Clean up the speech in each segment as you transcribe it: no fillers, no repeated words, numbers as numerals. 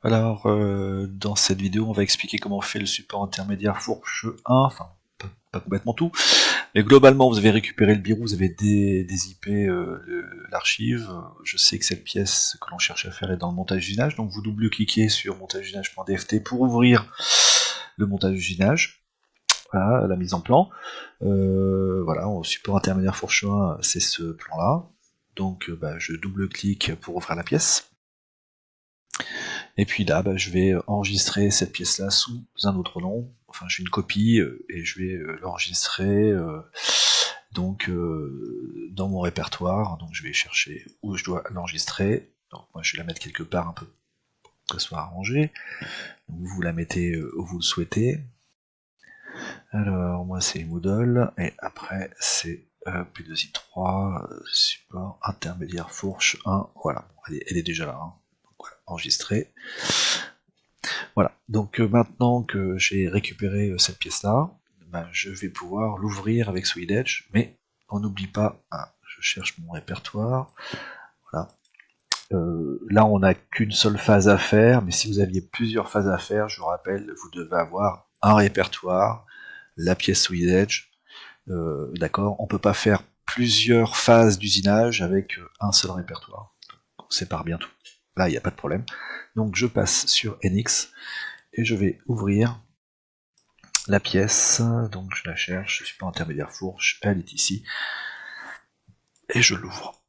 Alors, dans cette vidéo, on va expliquer comment on fait le support intermédiaire fourche 1, enfin, pas complètement tout, mais globalement, vous avez récupéré le birou, vous avez des IP, l'archive. Je sais que cette pièce que l'on cherche à faire est dans le montage d'usinage, donc vous double-cliquez sur montage-usinage.dft pour ouvrir le montage d'usinage, voilà, la mise en plan. Voilà, au support intermédiaire fourche 1, c'est ce plan-là. Donc, je double-clique pour ouvrir la pièce. Et puis là, je vais enregistrer cette pièce-là sous un autre nom. Enfin, j'ai une copie et je vais l'enregistrer dans mon répertoire. Donc, je vais chercher où je dois l'enregistrer. Donc, moi, je vais la mettre quelque part un peu pour que ça soit arrangé. Donc, vous la mettez où vous le souhaitez. Alors, moi, c'est Moodle et après, c'est P2I3, support intermédiaire fourche 1. Voilà, elle est déjà là. Hein. Donc, voilà, enregistrée. Voilà, donc maintenant que j'ai récupéré cette pièce-là, je vais pouvoir l'ouvrir avec SolidEdge, mais on n'oublie pas, je cherche mon répertoire, voilà. Là on n'a qu'une seule phase à faire, mais si vous aviez plusieurs phases à faire, je vous rappelle, vous devez avoir un répertoire, la pièce SolidEdge, d'accord, on peut pas faire plusieurs phases d'usinage avec un seul répertoire, on sépare bien tout. Là il n'y a pas de problème. Donc je passe sur NX, et je vais ouvrir la pièce, donc je la cherche, je suis pas intermédiaire fourche, elle est ici, et je l'ouvre.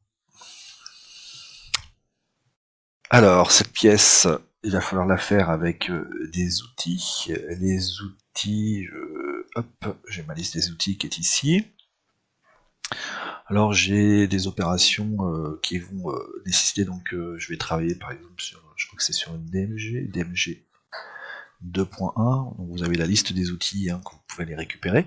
Alors, cette pièce, il va falloir la faire avec des outils. Les outils, hop, j'ai ma liste des outils qui est ici. Alors j'ai des opérations qui vont nécessiter, donc je vais travailler par exemple sur, je crois que c'est sur une DMG 2.1, donc vous avez la liste des outils que vous pouvez les récupérer.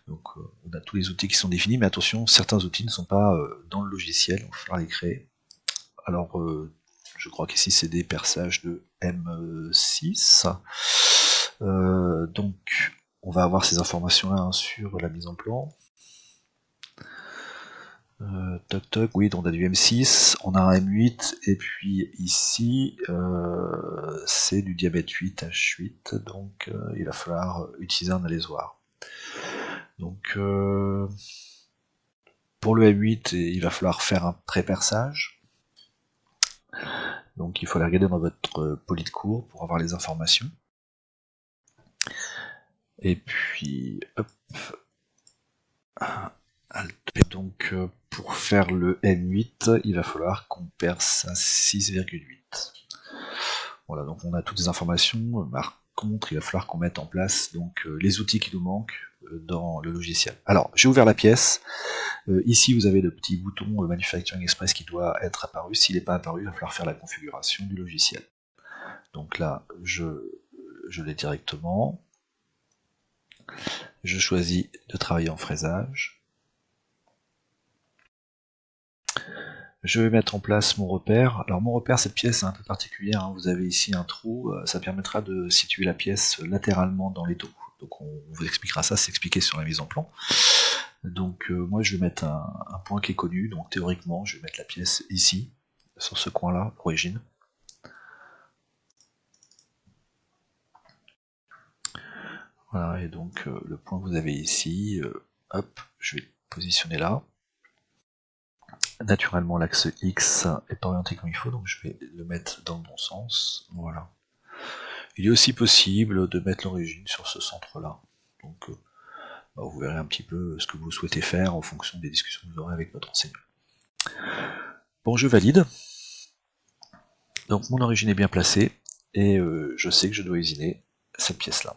Donc on a tous les outils qui sont définis, mais attention, certains outils ne sont pas dans le logiciel, il va falloir les créer. Alors je crois qu'ici c'est des perçages de M6. Donc on va avoir ces informations-là sur la mise en plan. Toc toc, oui, donc on a du M6, on a un M8, et puis ici c'est du diabète 8, H8, donc il va falloir utiliser un alésoir. Donc pour le M8, il va falloir faire un pré-perçage. Donc il faut aller regarder dans votre poli de cours pour avoir les informations. Et puis, hop, donc pour faire le M8, il va falloir qu'on perce à 6,8. Voilà, donc on a toutes les informations. Par contre, il va falloir qu'on mette en place donc les outils qui nous manquent dans le logiciel. Alors, j'ai ouvert la pièce. Ici, vous avez le petit bouton Manufacturing Express qui doit être apparu. S'il n'est pas apparu, il va falloir faire la configuration du logiciel. Donc là, je l'ai directement. Je choisis de travailler en fraisage. Je vais mettre en place mon repère. Alors mon repère, cette pièce est un peu particulière. Vous avez ici un trou. Ça permettra de situer la pièce latéralement dans l'étau. Donc on vous expliquera ça, c'est expliqué sur la mise en plan. Donc moi je vais mettre un point qui est connu. Donc théoriquement, je vais mettre la pièce ici, sur ce coin-là, l'origine. Voilà, et donc le point que vous avez ici, hop, je vais positionner là. Naturellement, l'axe X est orienté comme il faut, donc je vais le mettre dans le bon sens. Voilà. Il est aussi possible de mettre l'origine sur ce centre-là. Donc, vous verrez un petit peu ce que vous souhaitez faire en fonction des discussions que vous aurez avec votre enseignant. Bon, je valide. Donc, mon origine est bien placée, et je sais que je dois usiner cette pièce-là.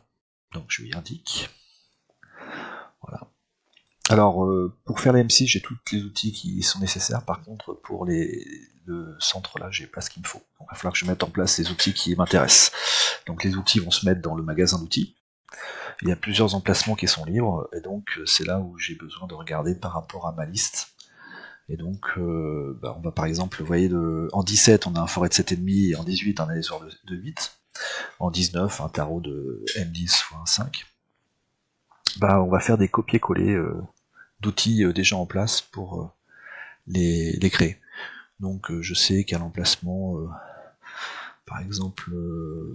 Donc, je lui indique. Voilà. Alors, pour faire la M6, j'ai tous les outils qui sont nécessaires. Par contre, pour le centre là, j'ai pas ce qu'il me faut. Donc, il va falloir que je mette en place les outils qui m'intéressent. Donc, les outils vont se mettre dans le magasin d'outils. Il y a plusieurs emplacements qui sont libres, et donc c'est là où j'ai besoin de regarder par rapport à ma liste. Et donc, on va par exemple, vous voyez, en 17, on a un forêt de 7,5, et en 18, un alésoir de 8. En 19, un tarot de M10 x 5. On va faire des copier-coller d'outils déjà en place pour les créer. Donc je sais qu'à l'emplacement par exemple,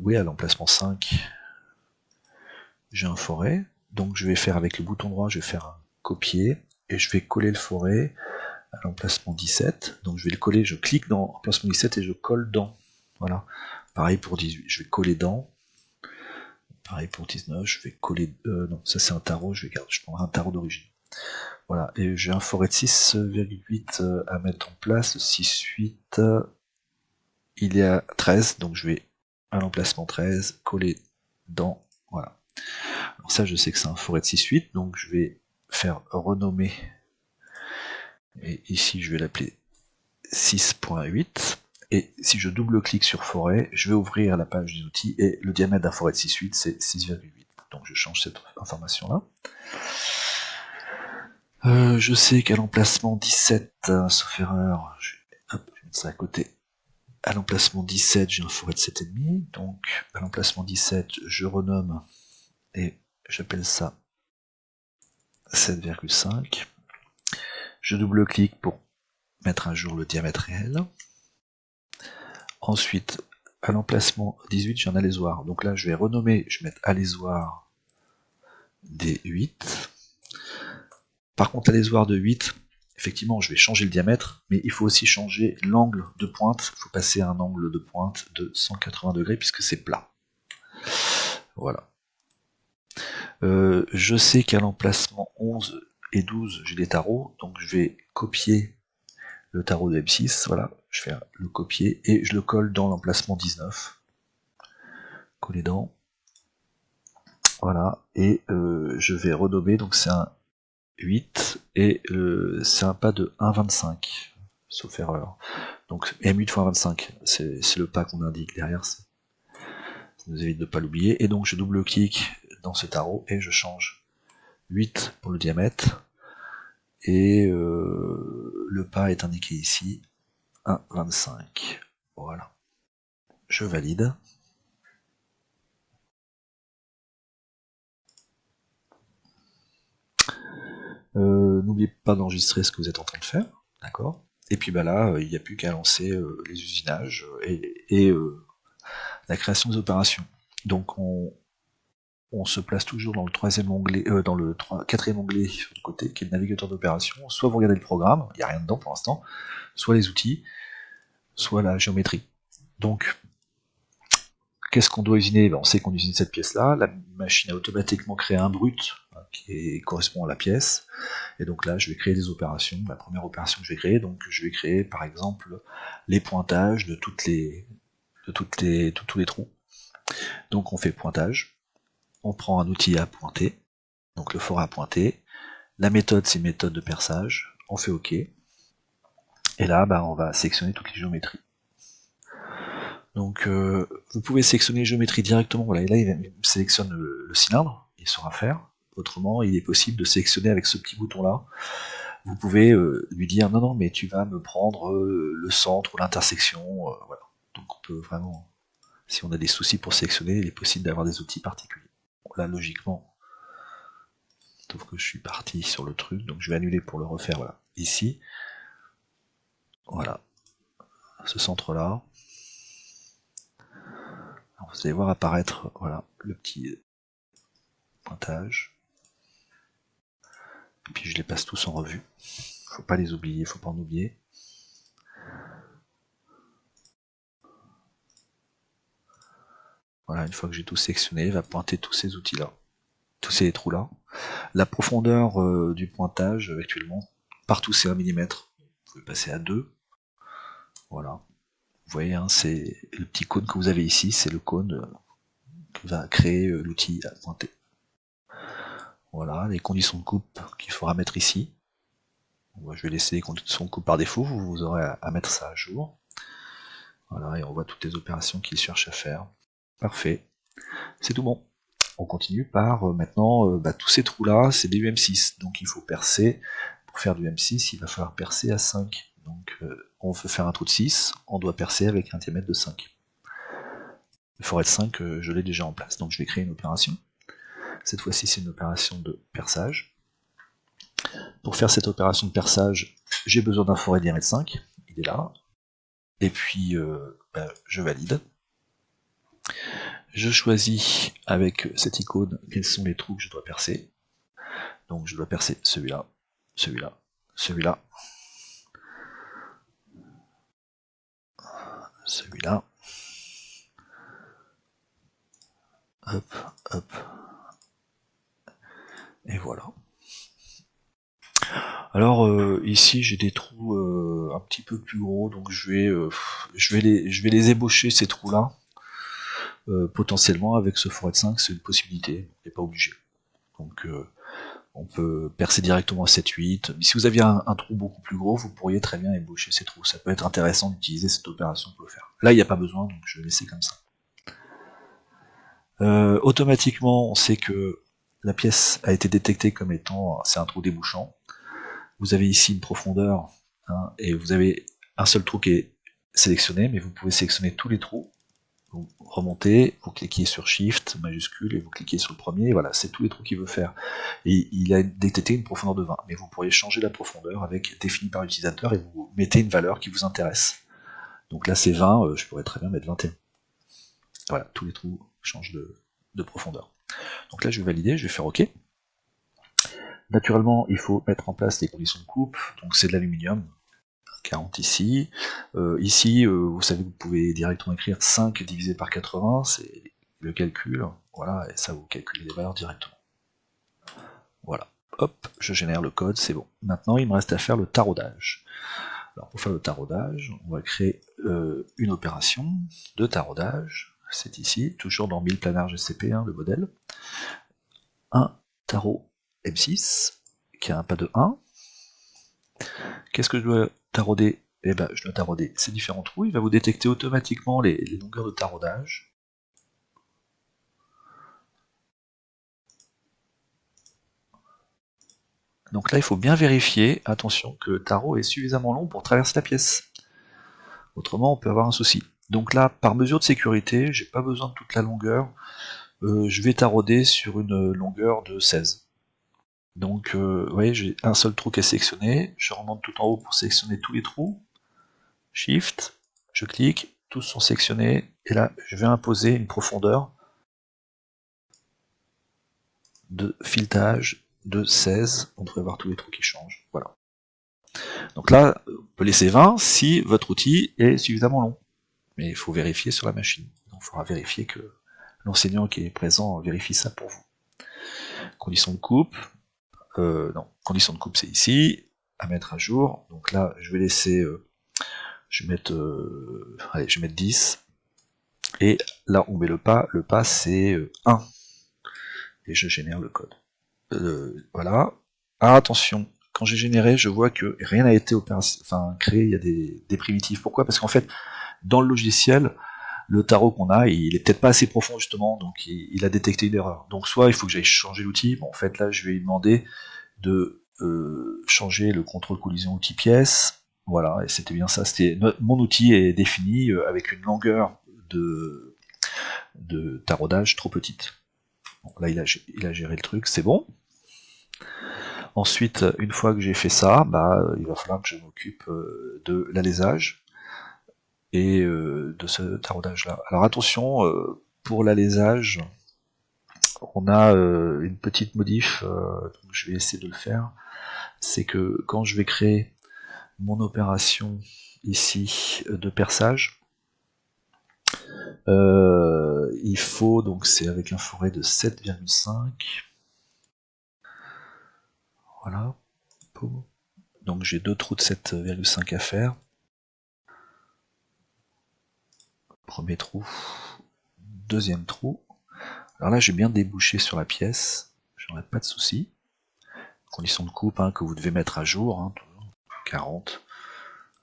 oui, à l'emplacement 5, j'ai un forêt, donc je vais faire avec le bouton droit, je vais faire un copier, et je vais coller le forêt à l'emplacement 17, donc je vais le coller, je clique dans l'emplacement 17 et je colle dans, voilà. Pareil pour 18, je vais coller dans, pareil pour 19, je vais coller, non, ça c'est un tarot, je prendrai un tarot d'origine. Voilà, et j'ai un forêt de 6,8 à mettre en place, 6,8, il est à 13, donc je vais à l'emplacement 13, coller dans, voilà. Alors ça, je sais que c'est un forêt de 6,8, donc je vais faire renommer, et ici je vais l'appeler 6.8, et si je double-clique sur forêt, je vais ouvrir la page des outils, et le diamètre d'un forêt de 6,8, c'est 6,8. Donc je change cette information-là. Je sais qu'à l'emplacement 17, sauf erreur, je vais mettre ça à côté. À l'emplacement 17, j'ai un forêt de 7,5, donc à l'emplacement 17, je renomme et j'appelle ça 7,5. Je double-clique pour mettre à jour le diamètre réel. Ensuite, à l'emplacement 18, j'ai un alésoir. Donc là, je vais renommer, je vais mettre alésoir D8. Par contre, alésoir de 8, effectivement, je vais changer le diamètre, mais il faut aussi changer l'angle de pointe. Il faut passer à un angle de pointe de 180 degrés puisque c'est plat. Voilà. Je sais qu'à l'emplacement 11 et 12, j'ai des tarots, donc je vais copier le tarot de M6, voilà, je vais le copier et je le colle dans l'emplacement 19. Coller dans. Voilà, et je vais renommer, donc c'est un 8, et c'est un pas de 1,25, sauf erreur. Donc M8 x 25, c'est le pas qu'on indique derrière, ça nous évite de ne pas l'oublier, et donc je double-clique dans ce tarot et je change 8 pour le diamètre, et le pas est indiqué ici, 1,25. Voilà. Je valide. N'oubliez pas d'enregistrer ce que vous êtes en train de faire, d'accord. Et puis bah là, il n'y a plus qu'à lancer les usinages et la création des opérations. Donc on se place toujours dans le troisième onglet, dans le quatrième onglet sur le côté, qui est le navigateur d'opération. Soit vous regardez le programme, il n'y a rien dedans pour l'instant, soit les outils, soit la géométrie. Donc, qu'est-ce qu'on doit usiner? On sait qu'on usine cette pièce-là, la machine a automatiquement créé un brut qui correspond à la pièce, et donc là je vais créer des opérations. La première opération que je vais créer, donc je vais créer par exemple les pointages de tous les trous. Donc on fait pointage, on prend un outil à pointer, donc le forêt à pointer, la méthode c'est une méthode de perçage, on fait OK, et là on va sélectionner toutes les géométries. Donc vous pouvez sélectionner les géométries directement, voilà, et là il sélectionne le cylindre, il saura faire. Autrement, il est possible de sélectionner avec ce petit bouton là. Vous pouvez lui dire non, mais tu vas me prendre le centre ou l'intersection, voilà. Donc on peut vraiment, si on a des soucis pour sélectionner, il est possible d'avoir des outils particuliers. Bon, là logiquement, sauf que je suis parti sur le truc, donc je vais annuler pour le refaire, voilà. Ici, voilà, ce centre là. Alors, vous allez voir apparaître, voilà, le petit pointage. Et puis je les passe tous en revue. Faut pas les oublier, faut pas en oublier. Voilà, une fois que j'ai tout sélectionné, il va pointer tous ces outils-là, tous ces trous-là. La profondeur du pointage, actuellement, partout c'est 1 mm. Vous pouvez passer à 2. Voilà. Vous voyez, hein, c'est le petit cône que vous avez ici, c'est le cône que va créer l'outil à pointer. Voilà, les conditions de coupe qu'il faudra mettre ici. Moi, je vais laisser les conditions de coupe par défaut, vous aurez à mettre ça à jour. Voilà, et on voit toutes les opérations qu'il cherche à faire. Parfait. C'est tout bon. On continue par maintenant tous ces trous là, c'est des UM6, donc il faut percer. Pour faire du M6, il va falloir percer à 5. Donc on veut faire un trou de 6, on doit percer avec un diamètre de 5. Le forêt de 5, je l'ai déjà en place, donc je vais créer une opération. Cette fois-ci, c'est une opération de perçage. Pour faire cette opération de perçage, j'ai besoin d'un forêt de diamètre 5, il est là. Et puis, je valide. Je choisis avec cette icône quels sont les trous que je dois percer. Donc je dois percer celui-là, celui-là, celui-là, celui-là. Hop, hop. Et voilà. Alors ici j'ai des trous un petit peu plus gros, donc je vais les ébaucher ces trous-là. Potentiellement avec ce forêt de 5, c'est une possibilité, on n'est pas obligé. Donc on peut percer directement à 7-8, mais si vous aviez un trou beaucoup plus gros, vous pourriez très bien ébaucher ces trous. Ça peut être intéressant d'utiliser cette opération pour le faire. Là il n'y a pas besoin, donc je vais laisser comme ça. Automatiquement, on sait que la pièce a été détectée comme étant c'est un trou débouchant. Vous avez ici une profondeur, hein, et vous avez un seul trou qui est sélectionné, mais vous pouvez sélectionner tous les trous. Vous remontez, vous cliquez sur Shift majuscule et vous cliquez sur le premier, et voilà, c'est tous les trous qu'il veut faire. Et il a détecté une profondeur de 20, mais vous pourriez changer la profondeur avec défini par l'utilisateur et vous mettez une valeur qui vous intéresse. Donc là c'est 20, je pourrais très bien mettre 21. Voilà, tous les trous changent de profondeur. Donc là je vais valider, je vais faire OK. Naturellement, il faut mettre en place les conditions de coupe, donc c'est de l'aluminium, 40 ici. Ici, vous savez que vous pouvez directement écrire 5 divisé par 80, c'est le calcul, voilà, et ça vous calculez les valeurs directement. Voilà, hop, je génère le code, c'est bon. Maintenant, il me reste à faire le taraudage. Alors pour faire le taraudage, on va créer une opération de taraudage, c'est ici, toujours dans 1000 planar GCP, hein, le modèle. Un tarot M6, qui a un pas de 1. Qu'est-ce que je dois tarauder? Eh ben, je dois tarauder ces différents trous, il va vous détecter automatiquement les longueurs de taraudage. Donc là, il faut bien vérifier, attention, que le tarot est suffisamment long pour traverser la pièce. Autrement, on peut avoir un souci. Donc là, par mesure de sécurité, j'ai pas besoin de toute la longueur, je vais tarauder sur une longueur de 16. Donc, vous voyez, j'ai un seul trou qui est sélectionné, je remonte tout en haut pour sélectionner tous les trous, Shift, je clique, tous sont sélectionnés, et là, je vais imposer une profondeur de filetage de 16, on devrait voir tous les trous qui changent, voilà. Donc là, on peut laisser 20 si votre outil est suffisamment long, mais il faut vérifier sur la machine, donc il faudra vérifier que l'enseignant qui est présent vérifie ça pour vous. Condition de coupe, non, condition de coupe c'est ici, à mettre à jour, donc là je vais laisser, je vais mettre 10, et là on met le pas c'est 1, et je génère le code. Voilà. Ah, attention, quand j'ai généré, je vois que rien n'a été créé, il y a des primitives. Pourquoi? Parce qu'en fait, dans le logiciel, le tarot qu'on a, il est peut-être pas assez profond justement, donc il a détecté une erreur. Donc soit il faut que j'aille changer l'outil, bon en fait là je vais lui demander de changer le contrôle collision outil pièce, voilà, et c'était bien ça, mon outil est défini avec une longueur de taraudage trop petite. Bon, là il a géré le truc, c'est bon. Ensuite, une fois que j'ai fait ça, il va falloir que je m'occupe de l'alésage et de ce taraudage-là. Alors attention, pour l'alésage, on a une petite modif, donc je vais essayer de le faire, c'est que quand je vais créer mon opération ici de perçage, il faut, donc c'est avec un forêt de 7,5, voilà, donc j'ai deux trous de 7,5 à faire. Premier trou, deuxième trou. Alors là, j'ai bien débouché sur la pièce, j'en ai pas de souci. Condition de coupe hein, que vous devez mettre à jour, hein, 40.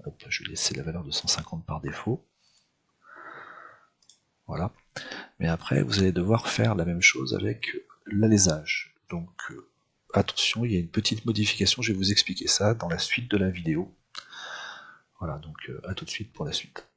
Hop, je vais laisser la valeur de 150 par défaut. Voilà. Mais après, vous allez devoir faire la même chose avec l'alésage. Donc, attention, il y a une petite modification, je vais vous expliquer ça dans la suite de la vidéo. Voilà, donc à tout de suite pour la suite.